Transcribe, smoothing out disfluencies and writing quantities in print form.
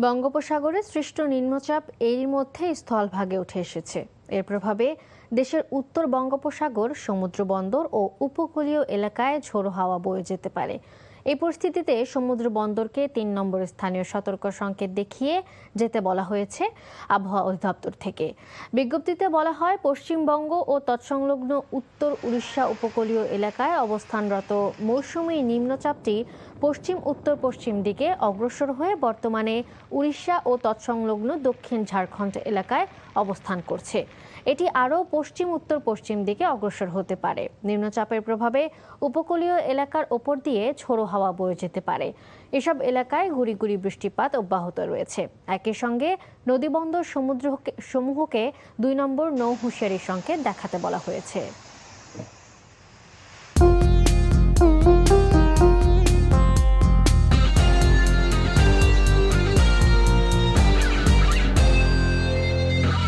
বঙ্গোপসাগরে সৃষ্ট নিম্নচাপ এরই মধ্যে স্থলভাগে উঠে এসেছে। এর প্রভাবে দেশের উত্তর বঙ্গোপসাগর, সমুদ্র বন্দর ও উপকূলীয় এলাকায় ঝোড়ো হাওয়া বয়ে যেতে পারে। এই পরিস্থিতিতে সমুদ্র বন্দরকে ৩ নম্বর স্থানীয় সতর্ক সংকেত দেখিয়ে যেতে বলা হয়েছে আবহাওয়া অধিদপ্তর থেকে। বিজ্ঞপ্তিতে বলা হয়, পশ্চিমবঙ্গ ও তৎসংলগ্ন উত্তর উড়িষ্যা উপকূলীয় এলাকায় অবস্থানরত মৌসুমী নিম্নচাপটি পশ্চিম উত্তর পশ্চিম দিকে অগ্রসর হয়ে বর্তমানে উড়িষ্যা ও তৎসংলগ্ন দক্ষিণ ঝাড়খণ্ড এলাকায় অবস্থান করছে। এটি আরও পশ্চিম উত্তর পশ্চিম দিকে অগ্রসর হতে পারে। নিম্নচাপের প্রভাবে উপকূলীয় এলাকার ওপর দিয়ে ঝোড়ো হাওয়া বয়ে যেতে পারে। এসব এলাকায় গুঁড়ি গুঁড়ি বৃষ্টিপাত অব্যাহত রয়েছে। একই সঙ্গে নদীবন্দর সমূহকে ২ নম্বর নৌ হুঁশিয়ারি সংকেত দেখাতে বলা হয়েছে।